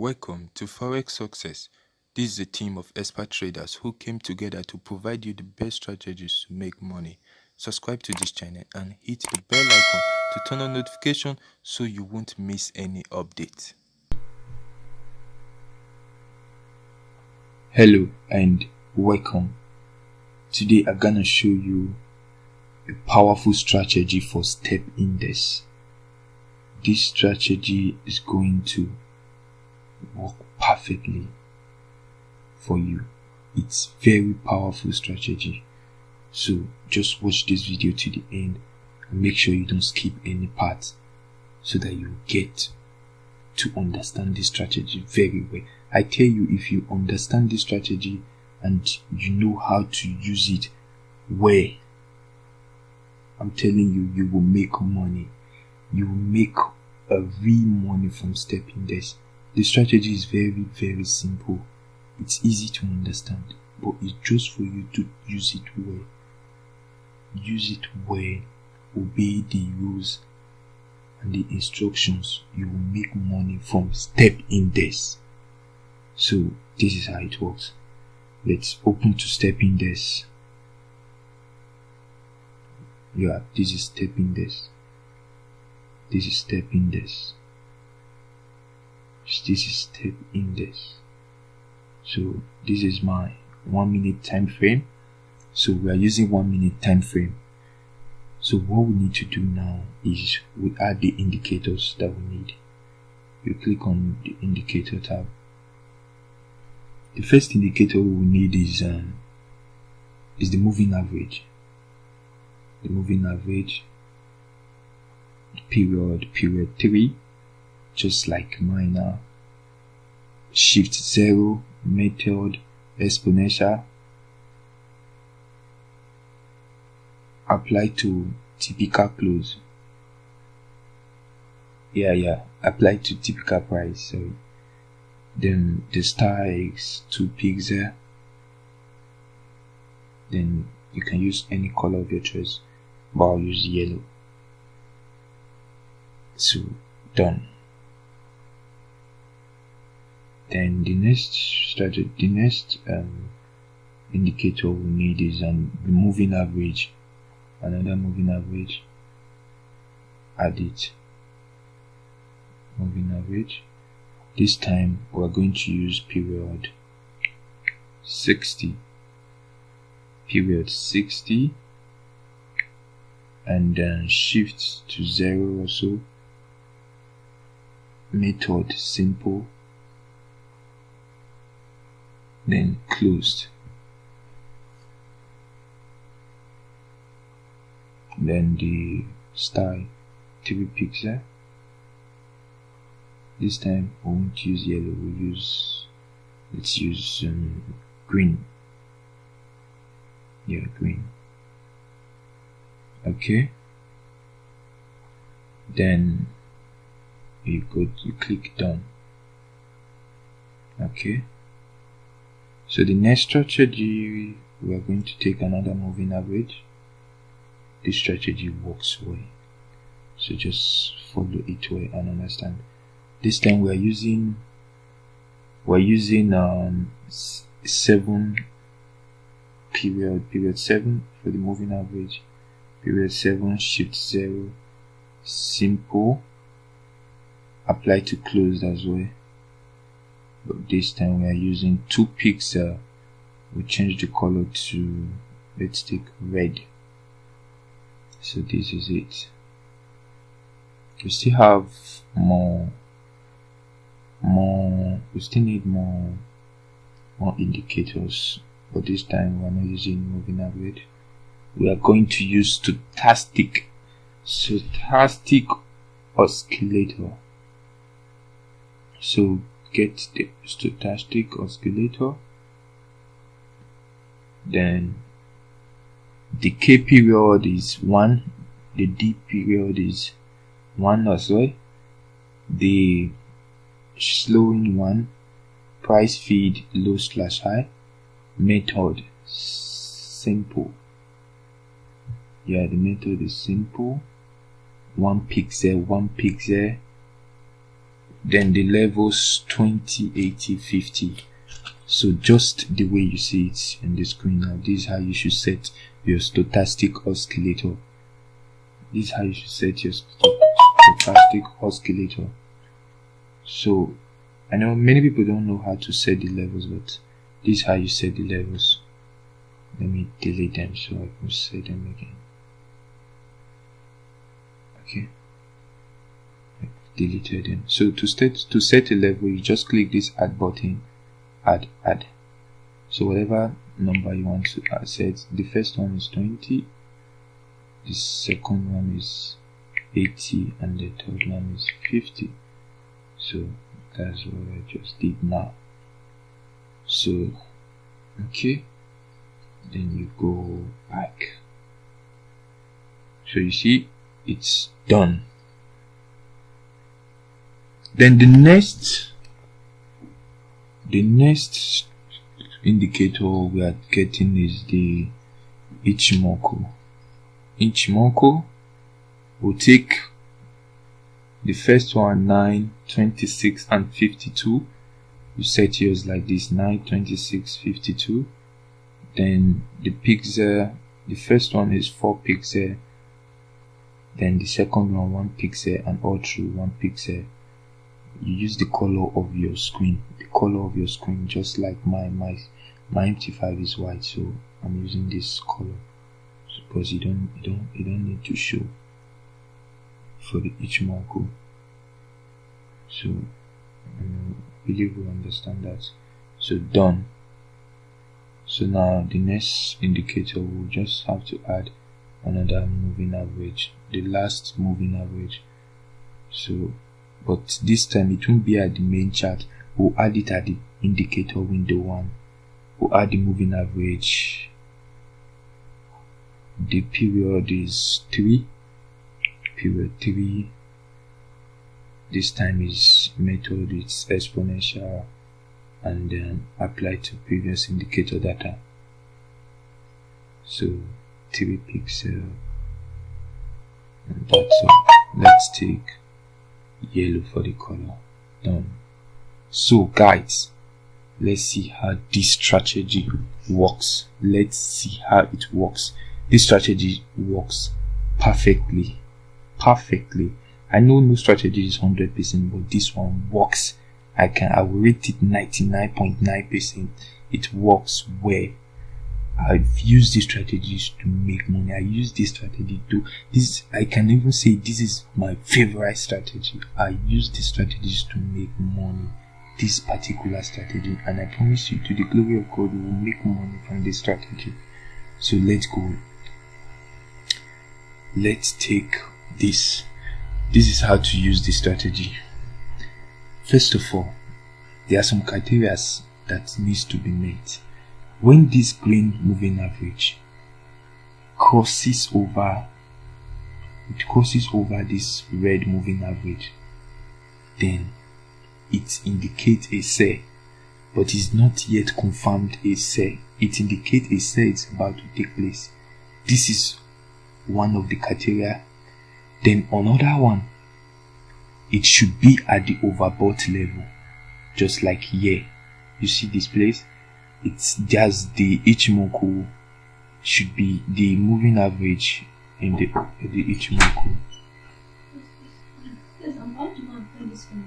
Welcome to Forex Success. This is a team of expert traders who came together to provide you the best strategies to make money. Subscribe to this channel and hit the bell icon to turn on notification so you won't miss any update. Hello and welcome. Today I'm gonna show you a powerful strategy for step index. This strategy is going to work perfectly for you. It's very powerful strategy. So just watch this video to the end and make sure you don't skip any part so that you get to understand this strategy very well. I tell you, if you understand this strategy and you know how to use it well, I'm telling you, you will make money. You will make a real money from step index. The strategy is very simple. It's easy to understand, but it's just for you to use it well. Use it well, obey the rules and the instructions. You will make money from step index. So this is how it works. Let's open to step index. Yeah, this is step index. This is step index. This is step index. So this is my 1 minute time frame. So we are using 1 minute time frame. So what we need to do now is we add the indicators that we need. You click on the indicator tab. The first indicator we need is the moving average. The moving average, period 3, just like mine now. Shift 0, method, exponential. Apply to typical close. Apply to typical price. Sorry. Then the star is 2 pixel. Then you can use any color of your choice, but I'll use yellow. So done. Then the next strategy, indicator we need is the moving average. Another moving average. Add it. Moving average. This time we are going to use period 60. Period 60, and then shift to 0 also. Method simple, then closed. Then the style 3 pixel. This time we won't use yellow, let's use green. Yeah, green. Okay. Then you click done. Okay. So the next strategy, we are going to take another moving average. This strategy works well, so just follow it well and understand. This time we're using 7 period 7 for the moving average. Period 7, shift 0, simple. Apply to close as well, but this time we are using 2 pixel. We change the color to, let's take red. So this is it. We still have we still need more indicators, but this time we are not using moving average. We are going to use stochastic oscillator. So get the stochastic oscillator. Then the K period is 1, the D period is 1 as well, the slowing 1, price feed low/high, method simple. Yeah, the method is simple. 1 pixel, then the levels 20, 80, 50. So just the way you see it in the screen now, this is how you should set your stochastic oscillator. This is how you should set your stochastic oscillator. So I know many people don't know how to set the levels, but this is how you set the levels. Let me delete them so I can set them again. Okay, I've deleted them. So to set a level, you just click this add button, add. So whatever number you want to set, the first one is 20, the second one is 80, and the third one is 50. So that's what I just did now. So okay, then you go back. So you see it's done. Then the next indicator we are getting is the Ichimoku. Ichimoku will take the first one, 9, 26 and 52. You set yours like this: 9, 26, 52. Then the pixel, the first one is 4 pixel, then the second one 1 pixel, and all through 1 pixel. You use the color of your screen, just like my MT5 is white, so I'm using this color because you don't need to show for the Ichimoku. So I believe we understand that. So done. So now the next indicator, we'll just have to add another moving average, the last moving average. So but this time it won't be at the main chart, we'll add it at the indicator window 1. We'll add the moving average. The period is 3, period 3. This time is method, it's exponential, and then apply to previous indicator data. So 3 pixel, and that's all. Let's take yellow for the color. Done. So guys, let's see how this strategy works. Let's see how it works. This strategy works perfectly. I know no strategy is 100%, but this one works. I will rate it 99.9%. It works well. I've used these strategies to make money. I use this strategy to I can even say this is my favorite strategy. I use these strategies to make money. This particular strategy, and I promise you, to the glory of God, we will make money from this strategy. So let's go. Let's take this. This is how to use this strategy. First of all, there are some criteria that needs to be met. When this green moving average crosses over this red moving average, then it indicates a sell, but is not yet confirmed a sell. It indicates a sell is about to take place. This is one of the criteria. Then another one, it should be at the overbought level, just like here. You see this place? It's just the Ichimoku should be the moving average in the Ichimoku. Yes, I'm about to go and play this one.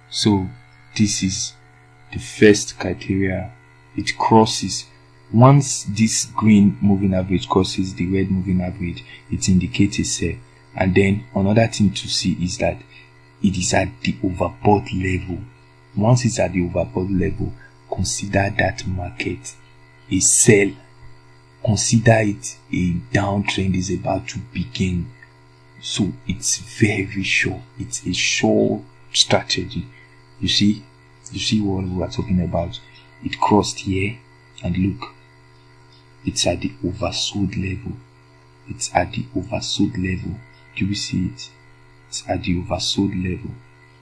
So this is the first criteria. It crosses. Once this green moving average crosses the red moving average, it indicates a sell. And then another thing to see is that it is at the overbought level. Once it's at the overbought level, consider that market a sell. Consider it a downtrend is about to begin. So it's very sure. It's a sure strategy. You see what we are talking about. It crossed here, and look, it's at the oversold level. It's at the oversold level. Do you see it? It's at the oversold level.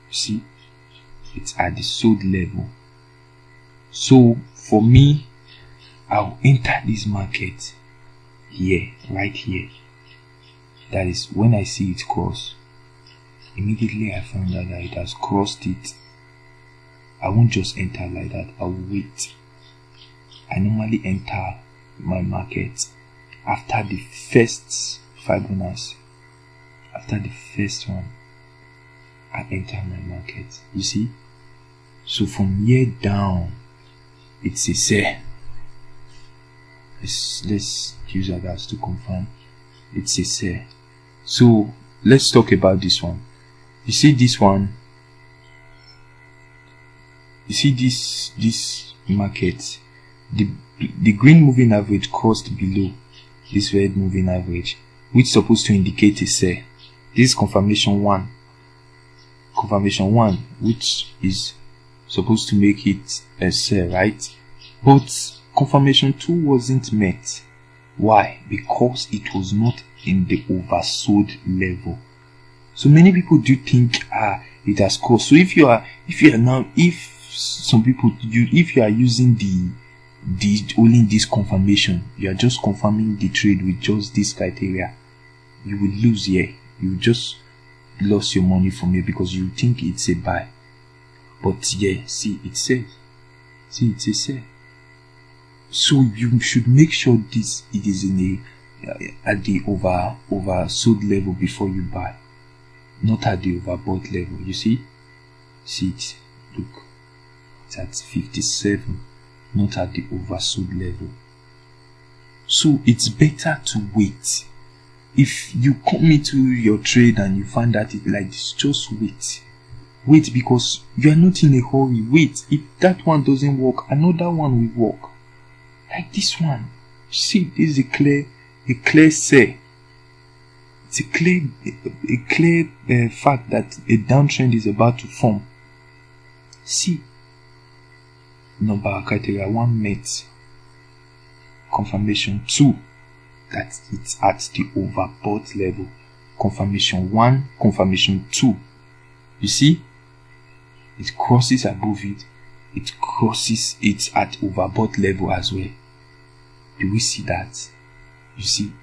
You see? It's at the sold level. So for me, I'll enter this market here, right here. That is when I see it cross. Immediately I found out that it has crossed it. I won't just enter like that. I will wait. I normally enter my market after the first Fibonacci. After the first one, I enter my market. You see? So from here down, it's a sell. Let's use that as to confirm. It's a sell. So let's talk about this one. You see this one? You see this market? The green moving average crossed below this red moving average, which is supposed to indicate a sell. This is confirmation 1. Confirmation 1, which is supposed to make it a sell, right? But confirmation 2 wasn't met. Why? Because it was not in the oversold level. So many people do think it has crossed. So if you are using only this confirmation, you are just confirming the trade with just this criteria, you will lose here. You just lost your money from here because you think it's a buy. But yeah, see, it says, it's a sell. So you should make sure it is in at the oversold level before you buy, not at the overbought level. You see it. Look, it's at 57, not at the oversold level. So it's better to wait. If you come into your trade and you find that it like this, just wait. Wait, because you are not in a hurry. Wait, if that one doesn't work, another one will work. Like this one. See, this is a clear sell. It's a clear fact that a downtrend is about to form. See, number criteria 1 met. Confirmation 2, that it's at the overbought level. Confirmation 1, confirmation 2. You see, it crosses above it. It crosses it at overbought level as well. Do we see that? You see.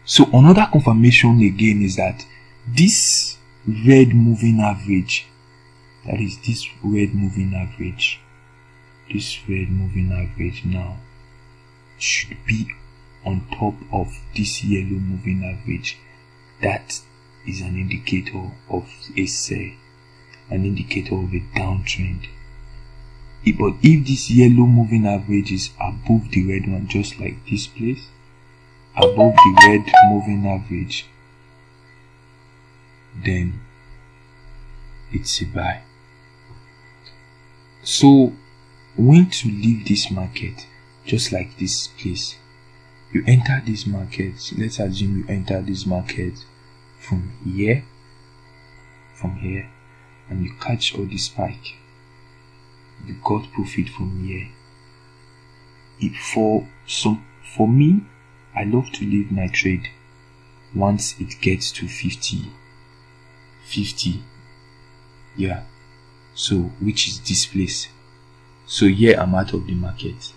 So another confirmation again is that this red moving average, that is this red moving average now should be on top of this yellow moving average. That is an indicator of a sell, an indicator of a downtrend. But if this yellow moving average is above the red one, just like this place, above the red moving average, then it's a buy. So when to leave this market, just like this place, you enter this market. Let's assume you enter this market from here, and you catch all the spike. You got profit from here. For me, I love to leave my trade once it gets to 50. Yeah. So which is this place. So here I'm out of the market.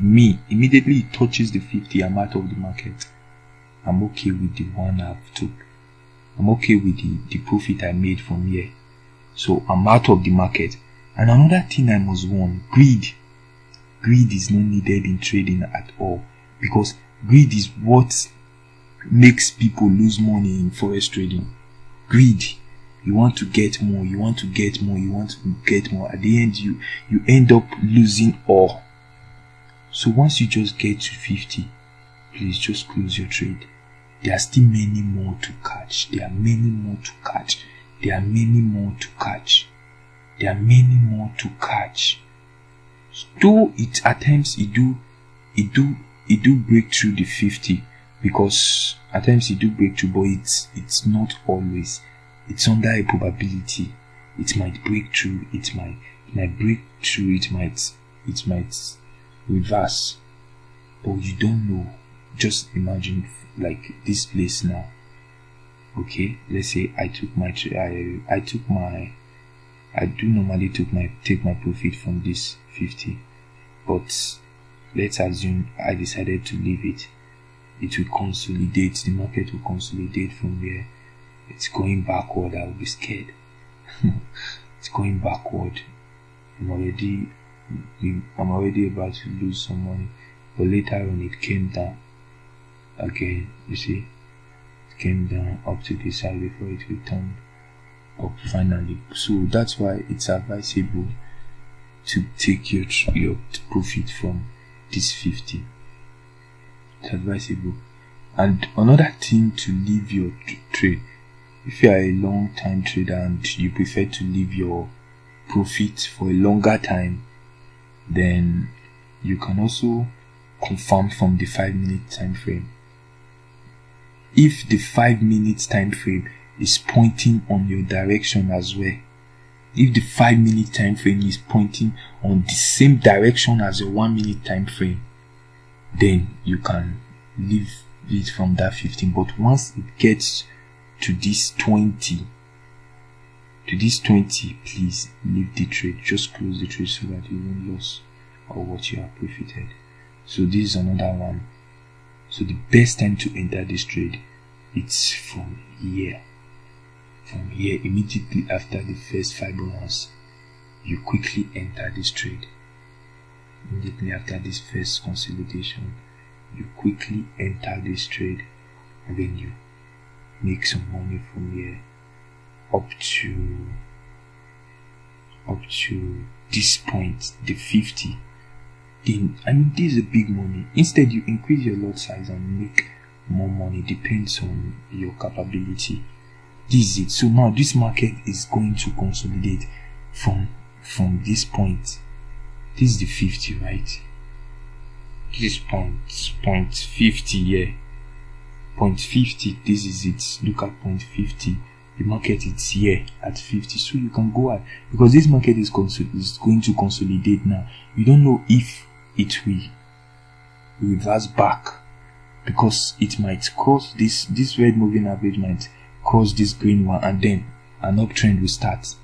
Immediately it touches the 50, I'm out of the market. I'm okay with the one I've took. I'm okay with the profit I made from here. So I'm out of the market. And another thing I must warn, greed. Greed is not needed in trading at all, because greed is what makes people lose money in forex trading. Greed. You want to get more, you want to get more, you want to get more. At the end, you end up losing all. So once you just get to 50, please just close your trade. There are still many more to catch. There are many more to catch. There are many more to catch. There are many more to catch. Though at times it do break through the 50, because at times it do break through, but it's not always. It's under a probability. It might break through. It might break through. It might reverse. But you don't know. Just imagine like this place now. Okay, let's say I do normally take my profit from this 50, but let's assume I decided to leave it. It will consolidate. The market will consolidate from there. it's going backward, I will be scared. It's going backward. I'm already about to lose some money. But later on it came down again. You see, it came down up to this side before it returned up finally. So that's why it's advisable to take your profit from this 50. It's advisable. And another thing to leave your trade, if you are a long time trader and you prefer to leave your profit for a longer time, then you can also confirm from the 5-minute time frame. If the 5-minute time frame is pointing on your direction as well, if the 5-minute time frame is pointing on the same direction as your 1-minute time frame, then you can leave it from that 15. But once it gets to this 20, please leave the trade. Just close the trade so that you won't lose or what you have profited. So this is another one. So the best time to enter this trade, it's from here. From here, immediately after the first Fibonacci, you quickly enter this trade. Immediately after this first consolidation, you quickly enter this trade, and then you make some money from here up to this point, the 50. This is a big money. Instead, you increase your lot size and make more money. Depends on your capability. This is it. So now this market is going to consolidate from this point. This is the 50, right? This point 50 here. Point 50, this is it. Look at point 50. The market is here at 50. So you can go out because this market is going to consolidate now. You don't know if it will reverse back, because it might cross this red moving average, might cross this green one, and then an uptrend will start,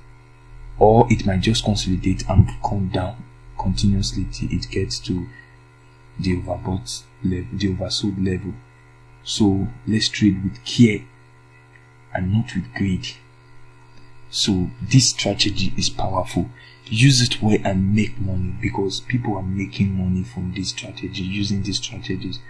or it might just consolidate and come down continuously till it gets to the overbought level, the oversold level. So let's trade with care and not with greed. So this strategy is powerful. Use it well and make money, because people are making money from this strategy, using these strategies.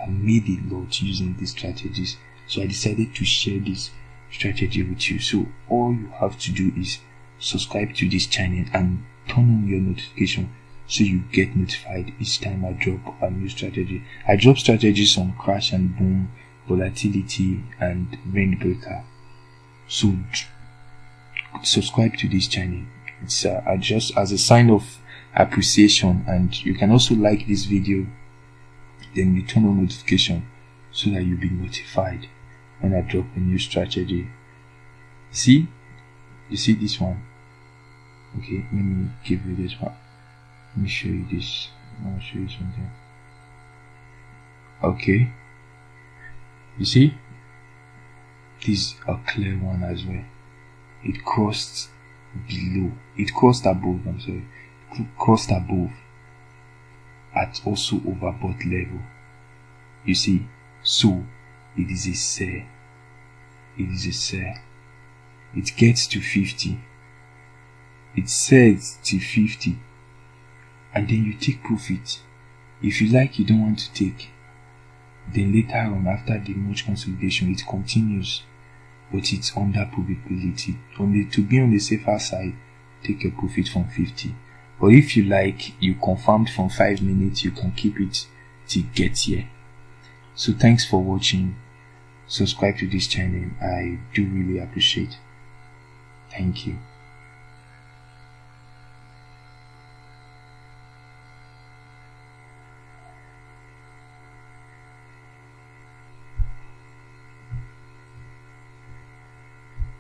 I made a lot using these strategies, so I decided to share this strategy with you. So all you have to do is subscribe to this channel and turn on your notification so you get notified each time I drop a new strategy. I drop strategies on crash and boom, volatility, and range breaker. So subscribe to this channel. It's just as a sign of appreciation, and you can also like this video, then you turn on notification so that you'll be notified when I drop a new strategy. See, you see this one? Okay, let me give you this one. Let me show you this. I want to show you something. Okay, you see, this is a clear one as well. It crossed below, it crossed above, crossed above at also overbought level. You see, so it is a sell. It is a sell. It gets to 50. It sells to 50, and then you take profit. If you like, you don't want to take, then later on, after the much consolidation, it continues, but it's under probability. Only to be on the safer side, take your profit from 50. But if you like, you confirmed from 5 minutes, you can keep it till it gets here. So thanks for watching. Subscribe to this channel. I do really appreciate. Thank you.